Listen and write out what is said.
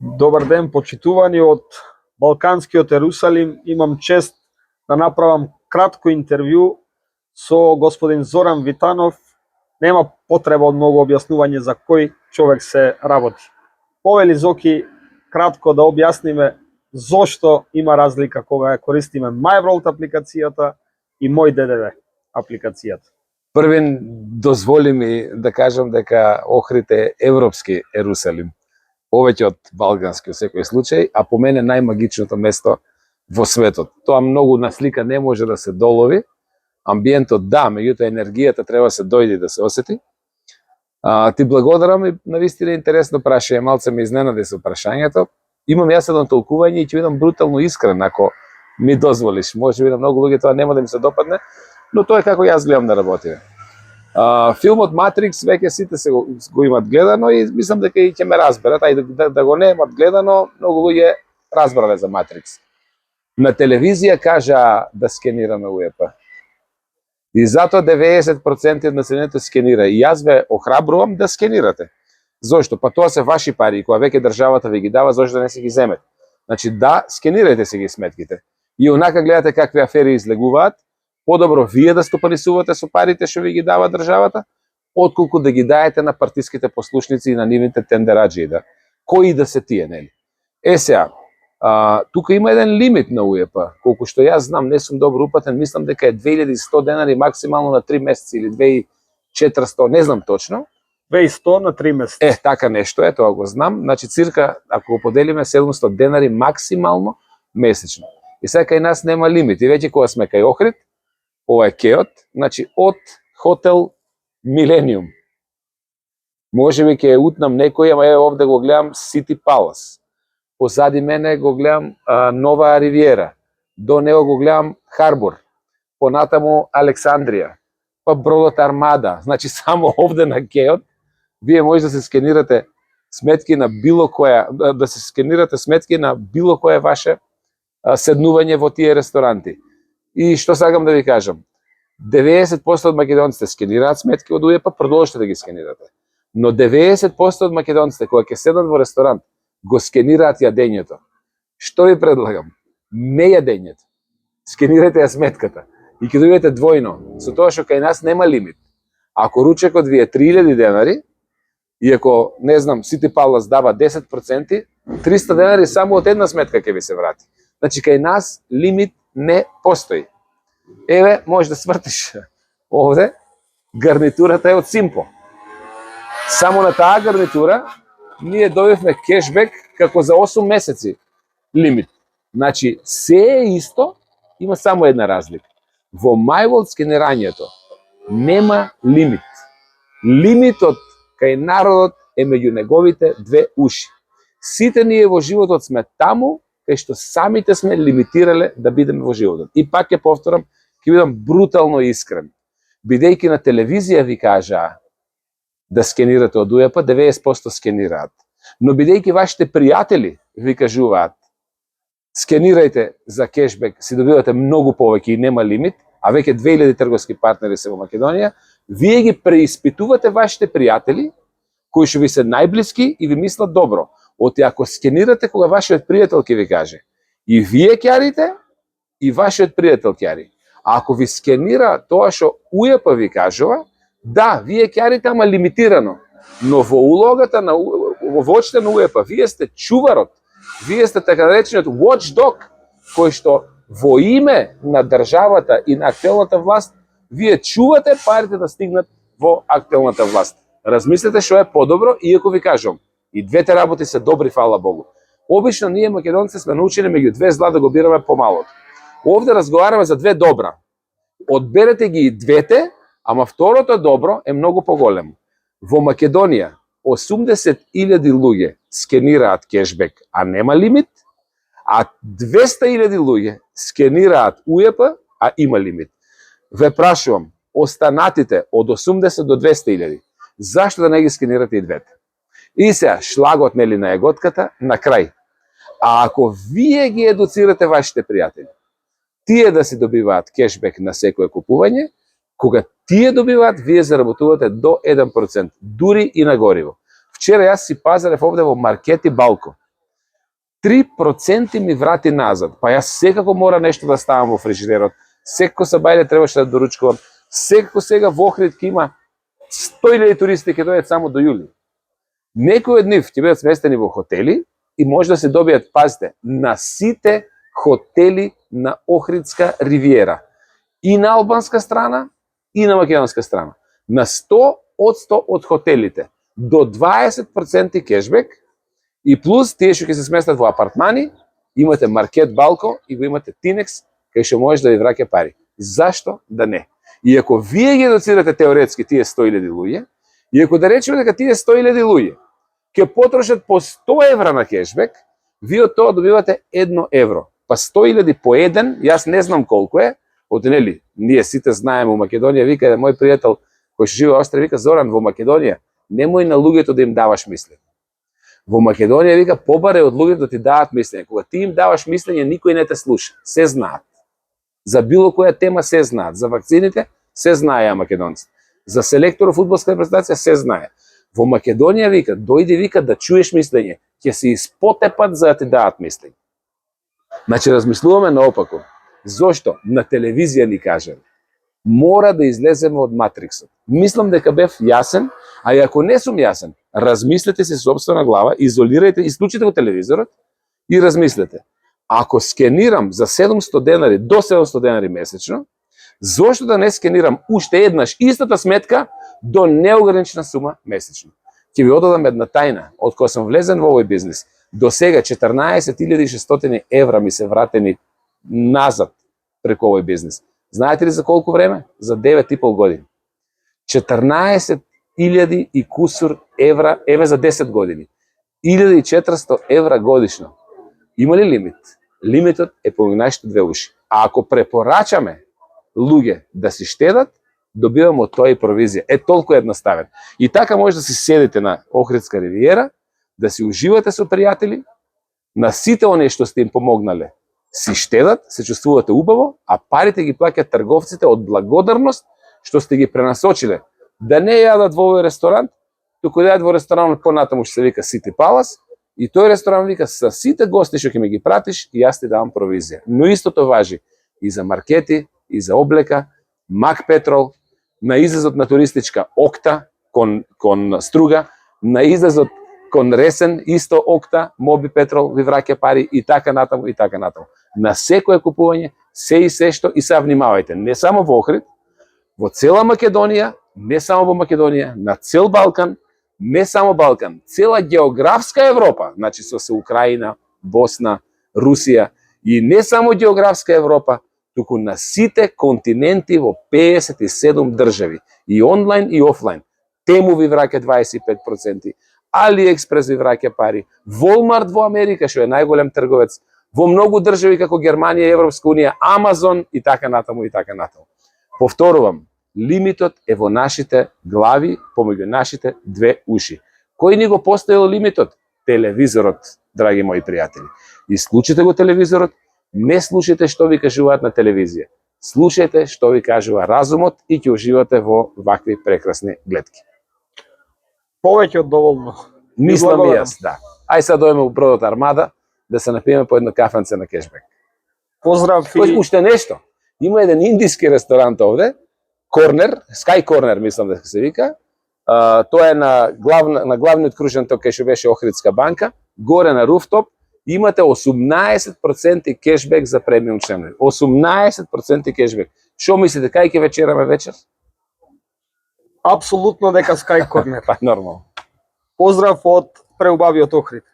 Добар ден, почитувани од Балканскиот Ерусалим. Имам чест да направам кратко интервју со господин Зоран Витанов. Нема потреба од многу објаснување за кој човек се работи. Повели Зоки кратко да објасниме зошто има разлика кога ја користиме MyWorld апликацијата и Мој ДДВ апликацијата. Првен дозволи ми да кажам дека Охрид е европски Ерусалим, повеќе од балкански во секој случај, а по мене најмагичното место во светот. Тоа многу на слика не може да се долови, амбиентот да, меѓутоа енергијата треба да се дојде да се осети. Ти благодарам и навистина интересно прашање, малце ме изненади со прашањето. Имам јас едно толкување и ќе бидам брутално искрен ако ми дозволиш. Може би на многу луѓе тоа нема да им се допадне, но тоа е како јас гледам да работиме. Филмот Матрикс веќе сите се го имат гледано и мислам дека и ќе ме разберат, а и да го немат гледано, многу луѓе разбрале за Матрикс. На телевизија кажа да скенираме УЕП. И затоа 90% од населението скенира. И јас ве охрабрувам да скенирате. Зошто? Па тоа се ваши пари и кога веќе државата ви ги дава, зошто да не се ги земете? Значи да, скенирајте се ги сметките. И онака гледате какви афери излегуваат, подобро вие да стопанисувате со парите што ви ги дава државата, отколку да ги даете на партиските послушници и на нивните тендераџи. Кои да се тие, нели? Сега, тука има еден лимит на УЕП, колку што јас знам, не сум добро упатен, мислам дека е 2100 денари максимално на 3 месеци или 2400, не знам точно. 2100 на 3 месеци. Така нешто е, тоа го знам. Значи цирка, ако го поделиме 700 денари максимално месечно. И сега кај нас нема лимит. И веќе кога сме кај Охрид, ова е кеот, значи од хотел Милениум. Може би ќе утнам некој, ама овде го гледам Сити Палас. Позади мене го гледам Нова Ривиера. До него го гледам Харбор. Понатаму Александрија. Па бродот Армада. Значи само овде на кеот вие може да се скенирате сметки на било која, ваше седнување во тие ресторанти. И што сакам да ви кажам, 90% од македонците скенираат сметки од УЕП, продолжете да ги скенирате. Но 90% од македонците кога ќе седнат во ресторант, го скенираат јадењето. Што ви предлагам? Не јадењето. Скенирајте ја сметката и ќе добиете двојно, со тоа што кај нас нема лимит. Ако ручекот ви е 3000 денари, и ако, не знам, Сити Палас дава 10%, 300 денари само од една сметка ќе ви се врати. Значи, кај нас лимит не постои. Еве, може да свртиш овде, гарнитурата е од Симпо. Само на таа гарнитура ние добивме кешбек како за 8 месеци лимит. Значи, се е исто, има само една разлика. Во MyWorld скенирањето нема лимит. Лимитот кај народот е меѓу неговите две уши. Сите ние во животот сме таму кај што самите сме лимитирале да бидеме во животот. И пак ќе повторам, ќе бидам брутално искрен. Бидејќи на телевизија ви кажаа да скенирате од УЕП, 90% скенираат. Но бидејќи вашите пријатели ви кажуваат скенирајте за кешбек, си добивате многу повеќе и нема лимит, а веќе 2000 трговски партнери се во Македонија, вие ги преиспитувате вашите пријатели, кои што ви се најблиски и ви мислат добро. Оти ако скенирате кога вашиот пријател ќе ви каже, и вие ќарите, и вашиот пријател ќари. А ако ви скенира тоа што УЕП ви кажува, да, вие ќарите, ама лимитирано. Но во улогата во очите на УЕП, вие сте чуварот, вие сте така наречениот watchdog, кој што во име на државата и на актуелната власт, вие чувате парите да стигнат во актуелната власт. Размислете што е подобро, иако ви кажам, и двете работи се добри, фала Богу. Обично ние македонци сме научени меѓу две зла да го бираме помалото. Овде разговараме за две добра. Одберете ги и двете, ама второто добро е многу поголемо. Во Македонија 80.000 луѓе скенираат кешбек, а нема лимит, а 200.000 луѓе скенираат УЕП, а има лимит. Ве прашувам, останатите од 80 до 200.000, зашто да не ги скенирате и двете? И сега, шлагот нели на еготката, на крај. А ако вие ги едуцирате вашите пријатели, тие да си добиваат кешбек на секое купување, кога тие добиваат, вие заработувате до 1%, дури и на гориво. Вчера јас си пазарев овде во Маркети Балко. 3% ми врати назад. Па јас секако мора нешто да ставам во фрижидерот. Секако сабајле требаше да доручкувам. Секако сега во Охрид ќе има 100.000 туристи ќе дојдат само до јули. Некои од нив ќе бидат сместени во хотели и може да се добијат, пазите, на сите хотели на Охридска ривиера. И на албанска страна, и на македонска страна. На 100% од хотелите. До 20% кешбек и плюс тие што ќе се сместат во апартмани, имате маркет балко и го имате Тинекс, кај што може да ви враќа пари. Зашто да не? И ако вие ги доцирате теоретски тие 100.000 луѓе, и ако да речеме дека тие 100.000 луѓе ќе потрошат по 100 евра на кешбек, вие од тоа добивате 1 евро. Па 100.000 по 1, јас не знам колку е, од нели, ние сите знаеме во Македонија, вика да мој пријател кој што живее во Австрија, вика Зоран, во Македонија немој на луѓето да им даваш мислење. Во Македонија вика побаре од луѓето да ти дават мислење. Кога ти им даваш мислење, никој не те слуша. Се знаат. За било која тема се знаат. За вакцините се знае македонците. За селекторот фудбалска репрезентација се знае. Во Македонија вика дојди вика да чуеш мислење, ќе се испотепат за да ти дадат мислење. Значи размислуваме наопаку. Зошто на телевизија ни кажа мора да излеземе од матриксот. Мислам дека бев јасен, а и ако не сум јасен, размислете си собствена глава, изолирајте, исклучите го телевизорот и размислете. Ако скенирам за 700 денари до 700 денари месечно, зошто да не скенирам уште еднаш истата сметка до неограничена сума месечно? Ќе ви одадам една тајна, од кога сум влезен во овој бизнес. До сега 14.600 евра ми се вратени назад преку овој бизнес. Знаете ли за колку време? За 9,5 години. 14.000 и кусур евра, еве за 10 години. 1.400 евра годишно. Има ли лимит? Лимитот е помеѓу нашите две уши. А ако препорачаме луѓе да си штедат, добиваме од тоа и провизија. Е толку едноставен. И така може да си седите на Охридска ривиера, да си уживате со пријатели, на сите оние што сте им помогнале, си штедат, се чувствувате убаво, а парите ги плаќаат трговците од благодарност што сте ги пренасочиле. Да не јадат во овој ресторант, туку да јадат во ресторанот понатаму што се вика City Palace, и тој ресторан вика со сите гости што ќе ми ги пратиш, и јас ти давам провизија. Но истото важи и за маркети, и за облека, Мак Петрол, на излезот на туристичка Окта кон Струга, на излезот кон Ресен, исто Окта, Моби Петрол ви враќа пари и така натаму и така натаму. На секое купување, се и се што, и се внимавајте, не само во Охрид, во цела Македонија, не само во Македонија, на цел Балкан, не само Балкан, цела географска Европа, значи со се Украина, Босна, Русија, и не само географска Европа, туку на сите континенти во 57 држави, и онлайн и офлайн. Тему ви враќа 25%, AliExpress ви враќа пари, Walmart во Америка, што е најголем трговец, во многу држави како Германија и Европска унија, Амазон и така натаму и така натаму. Повторувам, лимитот е во нашите глави, помеѓу нашите две уши. Кој ни го поставил лимитот? Телевизорот, драги мои пријатели. И слушате го телевизорот, не слушате што ви кажуваат на телевизија. Слушајте што ви кажува разумот и ќе уживате во вакви прекрасни гледки. Повеќе од доволно. Мислам и јас, да. Ај сега дојме у бродот Армада, да се напиеме по едно кафенце на кешбек. Поздрав и... Уште нешто. Има еден индиски ресторант овде, Корнер, Sky Corner мислам дека се вика. Тоа е на главниот кружен ток кај што беше Охридска банка, горе на руфтоп, имате 18% кешбек за премиум членови. 18% кешбек. Што мислите, кај ќе вечераме вечер? Апсолутно дека Sky Corner. Па нормално. Поздрав од преубавиот Охрид.